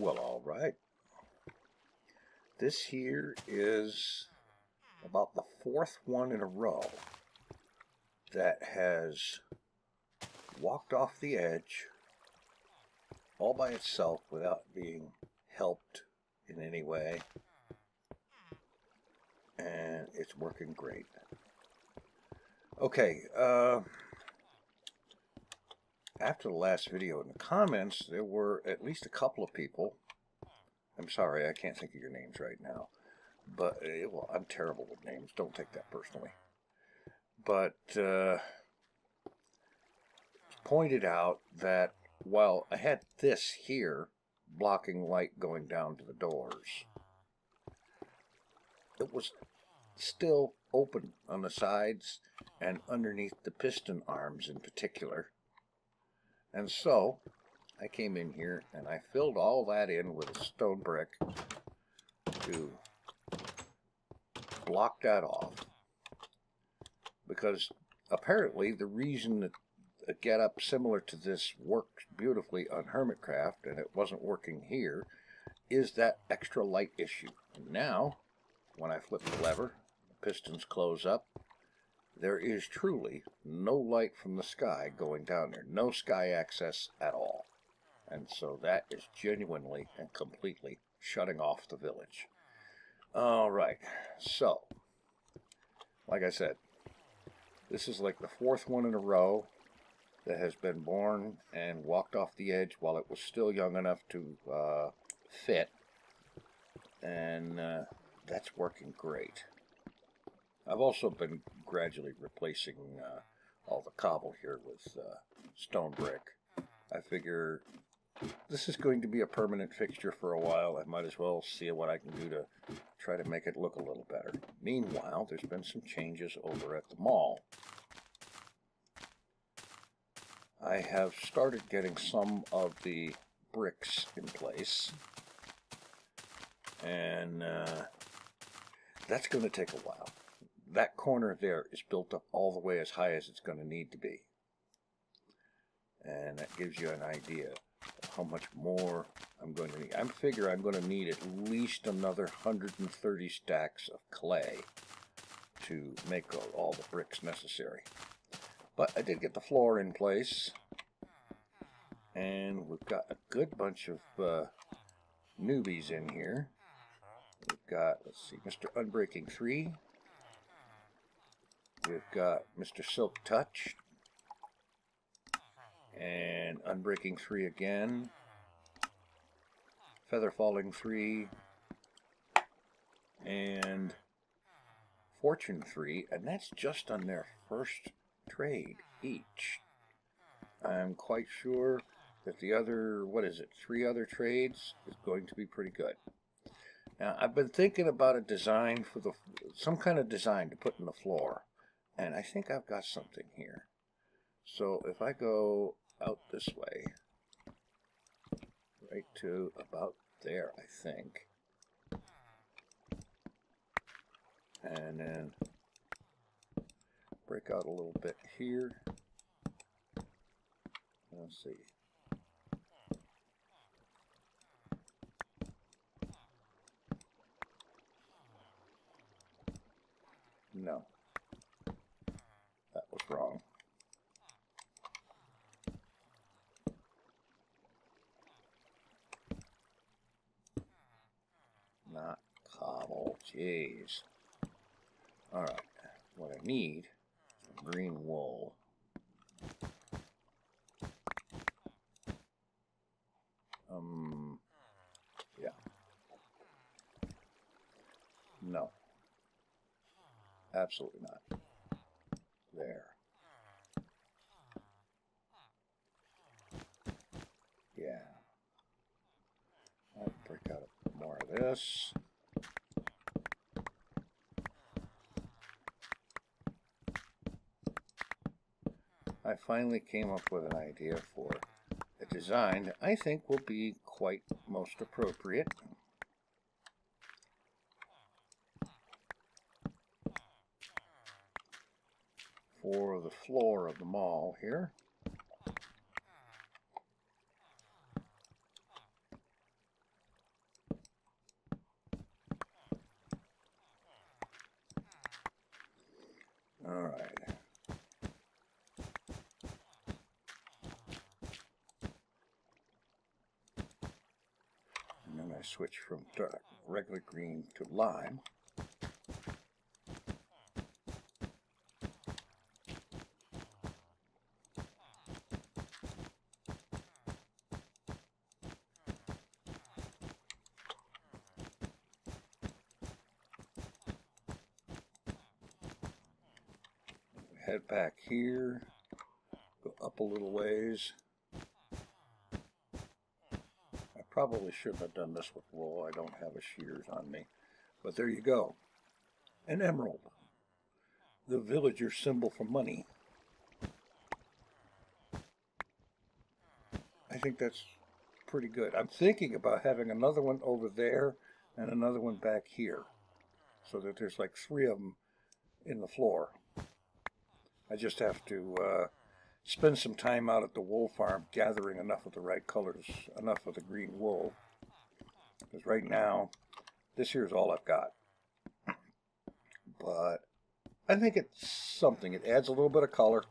Well, all right. This here is about the fourth one in a row that has walked off the edge all by itself without being helped in any way, and it's working great. Okay, after the last video, in the comments there were at least a couple of people. I'm sorry, I can't think of your names right now, but well, I'm terrible with names, don't take that personally, but pointed out that while I had this here blocking light going down to the doors, it was still open on the sides and underneath the piston arms in particular. And so I came in here and I filled all that in with a stone brick to block that off, because apparently the reason that a get-up similar to this worked beautifully on Hermitcraft and it wasn't working here is that extra light issue. And now, when I flip the lever, the pistons close up, there is truly no light from the sky going down there. No sky access at all. And so that is genuinely and completely shutting off the village. Alright, so, like I said, this is like the fourth one in a row that has been born and walked off the edge while it was still young enough to fit, and that's working great. I've also been gradually replacing all the cobble here with stone brick. I figure this is going to be a permanent fixture for a while. I might as well see what I can do to try to make it look a little better. Meanwhile, there's been some changes over at the mall. I have started getting some of the bricks in place, and that's going to take a while. That corner there is built up all the way as high as it's going to need to be, and that gives you an idea of how much more I'm going to need. I figure I'm going to need at least another 130 stacks of clay to make all the bricks necessary. But I did get the floor in place, and we've got a good bunch of newbies in here. We've got, let's see, Mr. Unbreaking 3. We've got Mr. Silk Touch, and Unbreaking 3 again, Feather Falling 3, and Fortune 3, and that's just on their first trade each. I'm quite sure that the other, what is it, 3 other trades is going to be pretty good. Now, I've been thinking about a design for some kind of design to put in the floor, and I think I've got something here. So if I go out this way, right to about there, I think, and then break out a little bit here. Let's see. No, that was wrong. Not cobble, jeez. Alright, what I need is green wool. Yeah. No. Absolutely not. There. Yeah. I'll break out more of this. I finally came up with an idea for a design that I think will be quite most appropriate. For the floor of the mall here. I switch from regular green to lime. Head back here, go up a little ways. I probably shouldn't have done this with wool. I don't have a shears on me. But there you go. An emerald. The villager symbol for money. I think that's pretty good. I'm thinking about having another one over there and another one back here, so that there's like 3 of them in the floor. I just have to spend some time out at the wool farm gathering enough of the right colors, enough of the green wool. Because right now, this here's all I've got. But I think it's something. It adds a little bit of color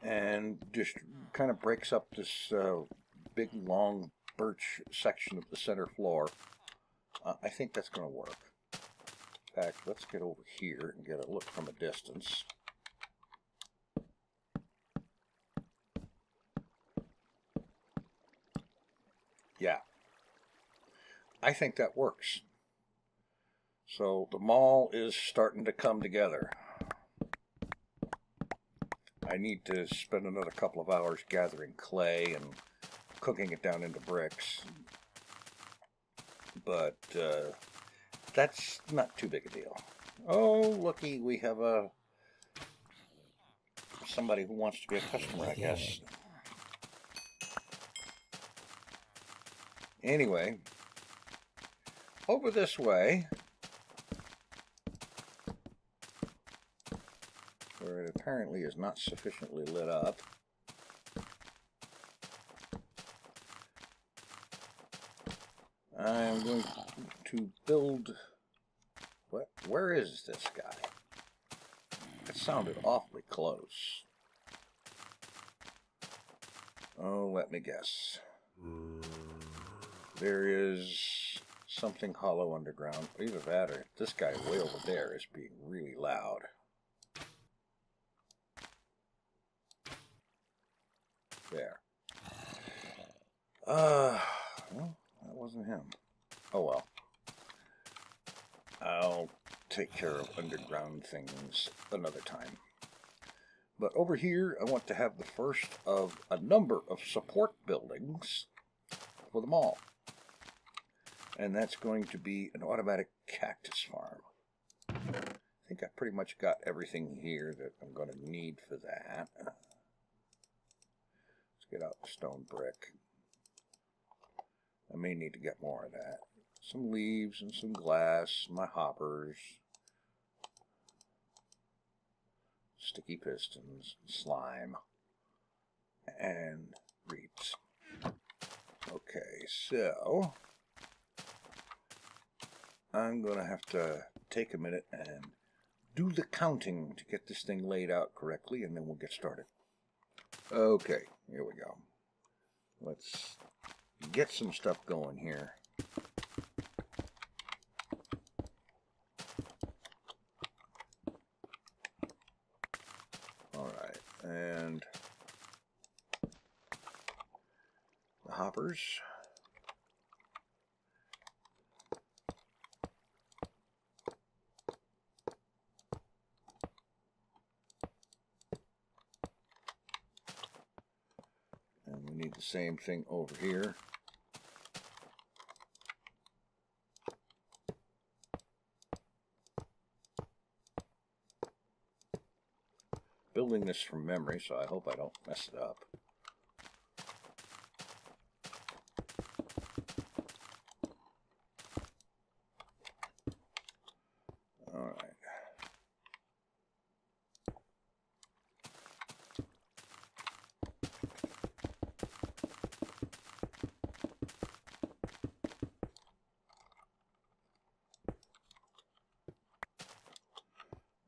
and just kind of breaks up this big, long birch section of the center floor. I think that's going to work. In fact, let's get over here and get a look from a distance. Yeah, I think that works. So the mall is starting to come together. I need to spend another couple of hours gathering clay and cooking it down into bricks. But that's not too big a deal. Oh, looky, we have somebody who wants to be a customer, I guess. Anyway, over this way, where it apparently is not sufficiently lit up, I'm going to build... Where is this guy? That sounded awfully close. Oh, let me guess. There is something hollow underground. Either that or this guy way over there is being really loud. There. Well, that wasn't him. Oh well. I'll take care of underground things another time. But over here, I want to have the first of a number of support buildings for the mall. And that's going to be an automatic cactus farm. I think I pretty much got everything here that I'm going to need for that. Let's get out the stone brick. I may need to get more of that. Some leaves and some glass, my hoppers, sticky pistons, slime, and reeds. Okay, so I'm going to have to take a minute and do the counting to get this thing laid out correctly, and then we'll get started. Okay, here we go. Let's get some stuff going here. All right, and the hoppers. And we need the same thing over here. Building this from memory, so I hope I don't mess it up. All right.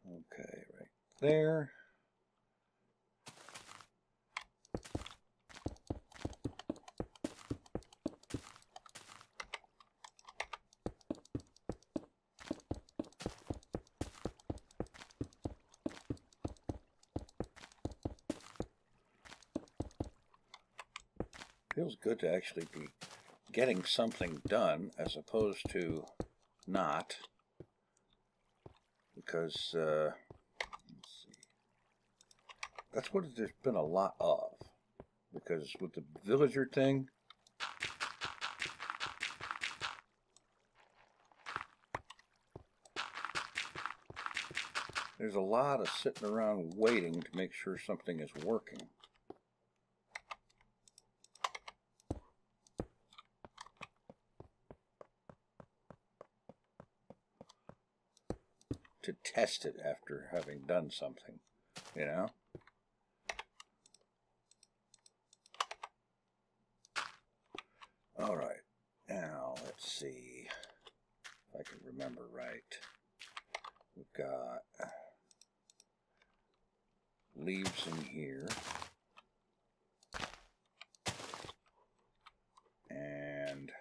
Okay, right there. Feels good to actually be getting something done as opposed to not, because let's see, that's what there's been a lot of, because with the villager thing, there's a lot of sitting around waiting to make sure something is working. To test it after having done something, you know? All right, now let's see if I can remember right. We've got leaves in here. And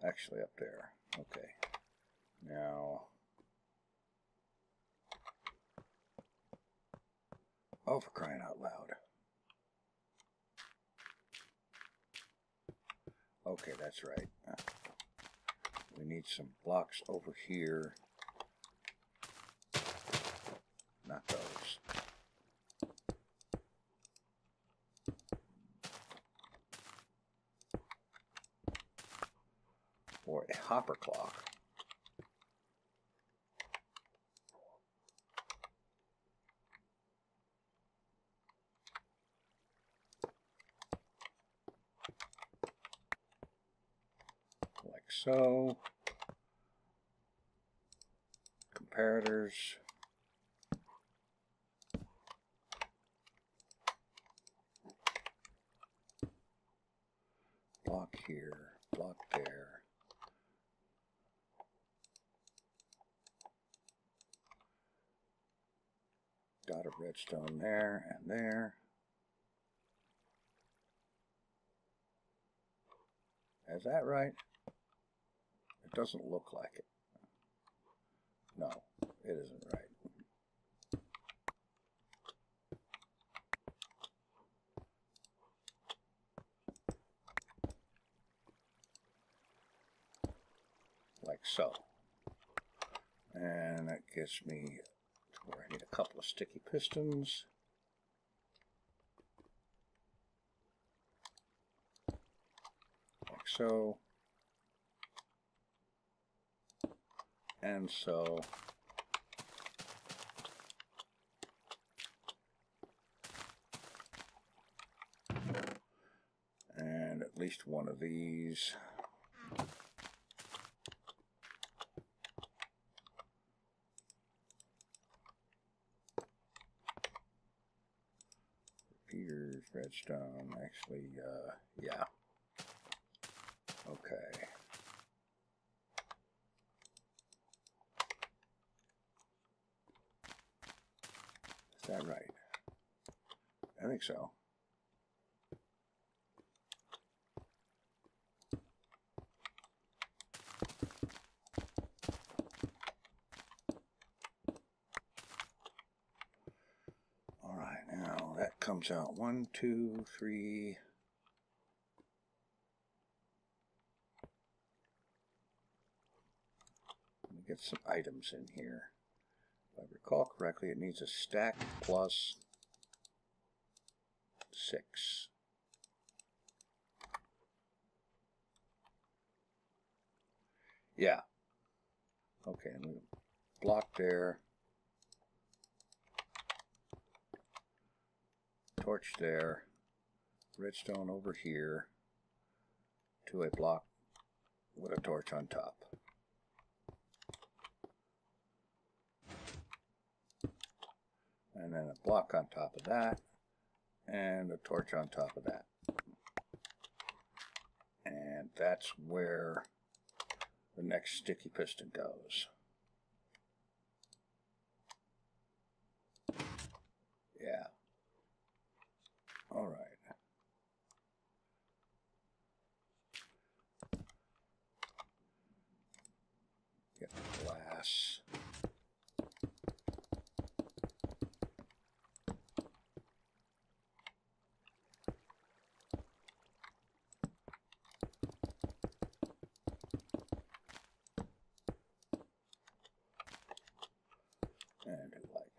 actually up there. Okay. Now, oh, for crying out loud. Okay, that's right. We need some blocks over here. Not those. Or a hopper clock. Like so. Comparators. Block here, block there. Dot of redstone there and there. Is that right? It doesn't look like it. No, it isn't right. Like so. And that gets me to where I need a couple of sticky pistons. Like so. And so. And at least one of these. Repeaters, redstone, actually, yeah. Okay. Is that right? I think so. All right, now that comes out 1, 2, 3. Let me get some items in here. If I recall correctly, it needs a stack plus 6. Yeah. Okay, I'm going to block there. Torch there. Redstone over here to a block with a torch on top. And then a block on top of that, and a torch on top of that. And that's where the next sticky piston goes. Yeah. All right. Get the glass.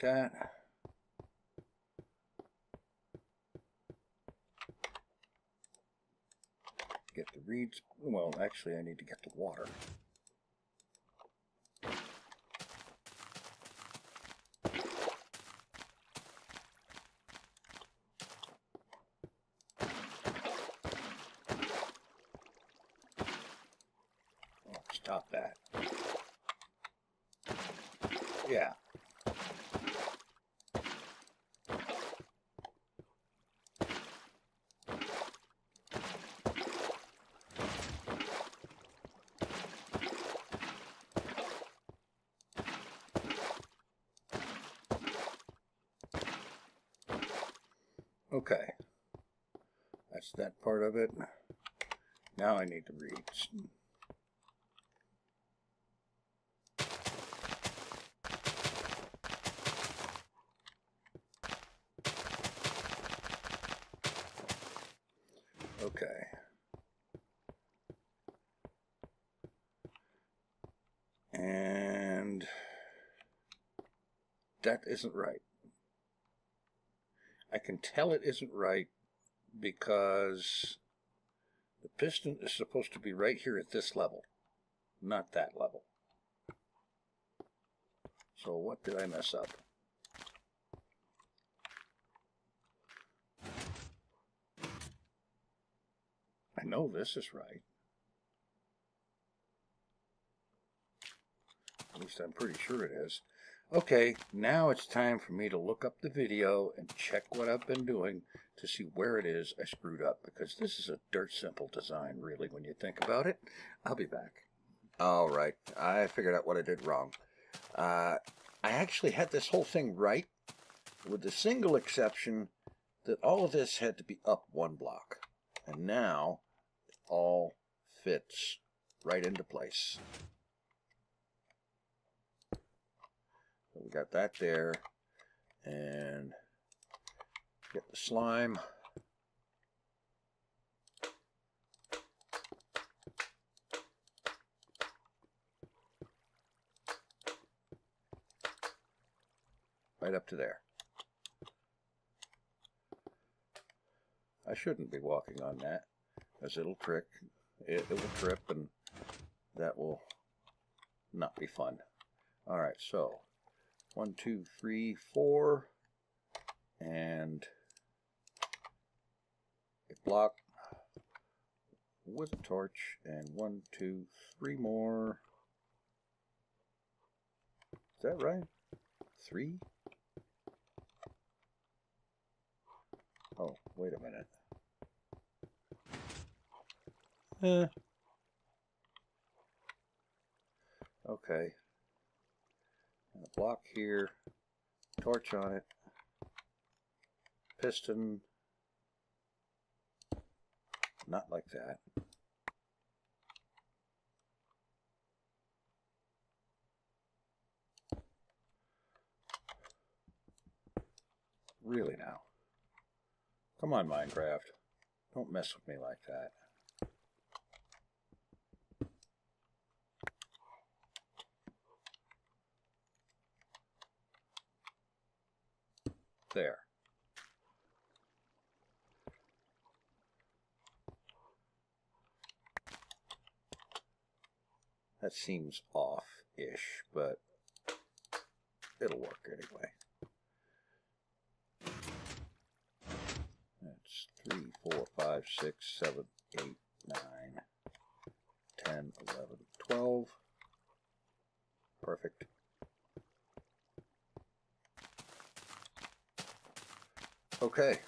that. Get the reeds. Well, actually, I need to get the water. Stop that. Yeah. Okay. That's that part of it. Now I need to read. Okay. And that isn't right. I can tell it isn't right because the piston is supposed to be right here at this level, not that level. So what did I mess up? I know this is right. At least I'm pretty sure it is. Okay, now it's time for me to look up the video and check what I've been doing to see where it is I screwed up, because this is a dirt simple design, really, when you think about it. I'll be back. All right, I figured out what I did wrong. I actually had this whole thing right, with the single exception that all of this had to be up one block. And now it all fits right into place. So we got that there, and get the slime. Right up to there. I shouldn't be walking on that, as it'll trick. It will trip, and that will not be fun. All right, so 1, 2, 3, 4, and a block with a torch, and 1, 2, 3 more. Is that right? 3? Oh, wait a minute. Okay. And a block here, torch on it, piston, not like that. Really now. Come on, Minecraft. Don't mess with me like that. There. That seems off-ish, but it'll work anyway. That's 3, 4, 5, 6, 7, 8, 9, 10, 11, 12. Perfect. Okay.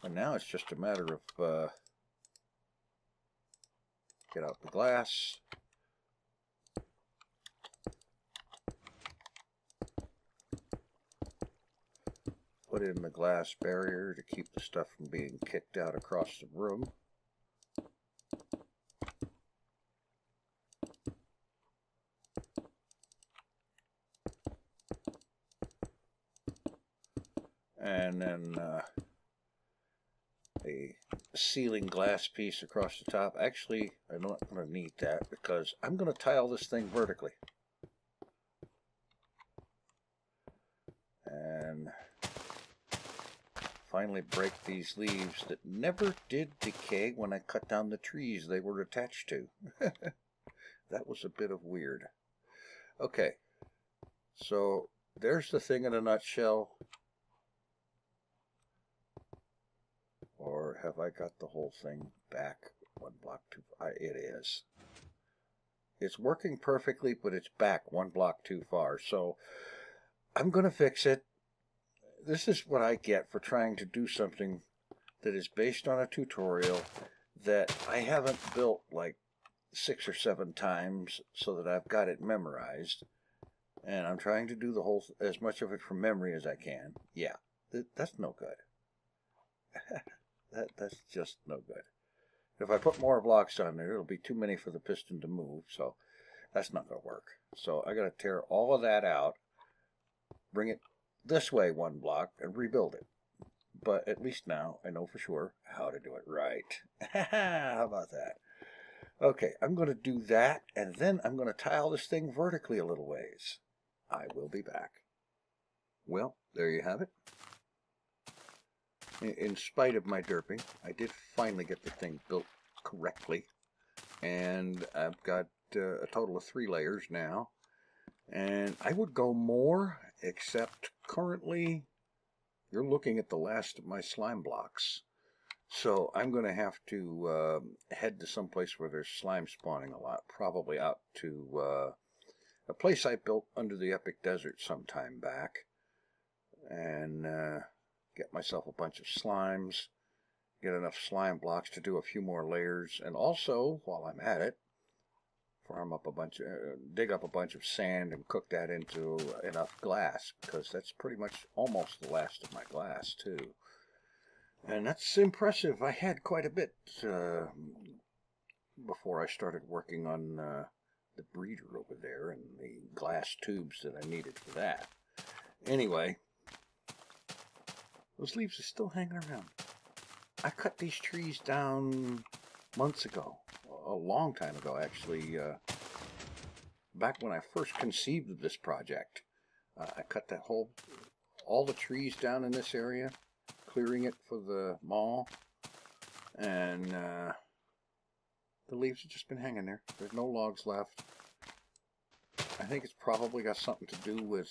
And now it's just a matter of get out the glass. Put in the glass barrier to keep the stuff from being kicked out across the room. And then a ceiling glass piece across the top. Actually, I'm not going to need that because I'm going to tile this thing vertically. finally break these leaves that never did decay when I cut down the trees they were attached to. That was a bit of weird. Okay, so there's the thing in a nutshell. Or have I got the whole thing back one block too far? It is. It's working perfectly, but it's back one block too far. So I'm going to fix it. This is what I get for trying to do something that is based on a tutorial that I haven't built like 6 or 7 times so that I've got it memorized. And I'm trying to do the whole, as much of it from memory as I can. Yeah, that's no good. That's just no good. If I put more blocks on there, it'll be too many for the piston to move, so that's not going to work. So I got to tear all of that out, bring it this way 1 block, and rebuild it. But at least now I know for sure how to do it right. How about that? Okay, I'm going to do that, and then I'm going to tile this thing vertically a little ways. I will be back. Well, there you have it. In spite of my derping, I did finally get the thing built correctly. And I've got a total of 3 layers now. And I would go more, except currently you're looking at the last of my slime blocks. So I'm going to have to head to someplace where there's slime spawning a lot. Probably out to a place I built under the Epic Desert some time back. And get myself a bunch of slimes, get enough slime blocks to do a few more layers, and also, while I'm at it, dig up a bunch of sand and cook that into enough glass, because that's pretty much almost the last of my glass, too. And that's impressive. I had quite a bit before I started working on the breeder over there and the glass tubes that I needed for that. Anyway, those leaves are still hanging around. I cut these trees down months ago, a long time ago actually, back when I first conceived of this project. I cut all the trees down in this area, clearing it for the mall, and the leaves have just been hanging there. There's no logs left. I think it's probably got something to do with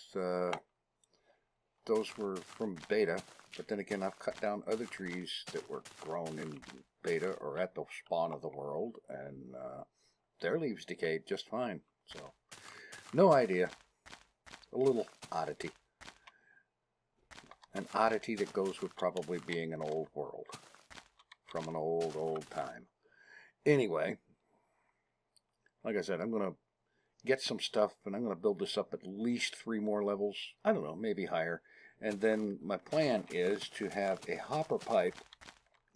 those were from beta. But then again, I've cut down other trees that were grown in beta or at the spawn of the world, and their leaves decayed just fine. So, no idea. A little oddity. An oddity that goes with probably being an old world. From an old time. Anyway, like I said, I'm going to get some stuff, and I'm going to build this up at least 3 more levels. I don't know, maybe higher. And then my plan is to have a hopper pipe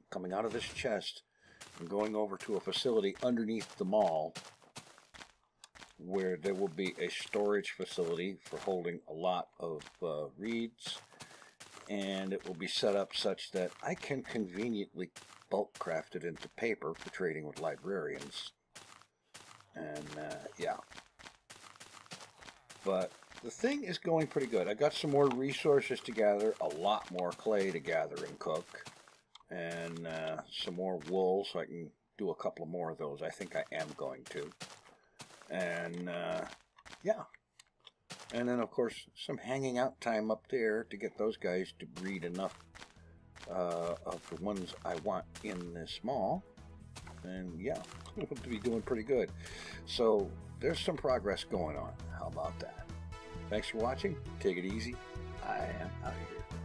coming out of this chest and going over to a facility underneath the mall where there will be a storage facility for holding a lot of reeds, and it will be set up such that I can conveniently bulk craft it into paper for trading with librarians. And yeah, but the thing is going pretty good. I got some more resources to gather, a lot more clay to gather and cook, and some more wool, so I can do a couple more of those. I think I am going to. And yeah. And then, of course, some hanging out time up there to get those guys to breed enough of the ones I want in this mall. And yeah, we'll be doing pretty good. So there's some progress going on. How about that? Thanks for watching. Take it easy. I am out of here.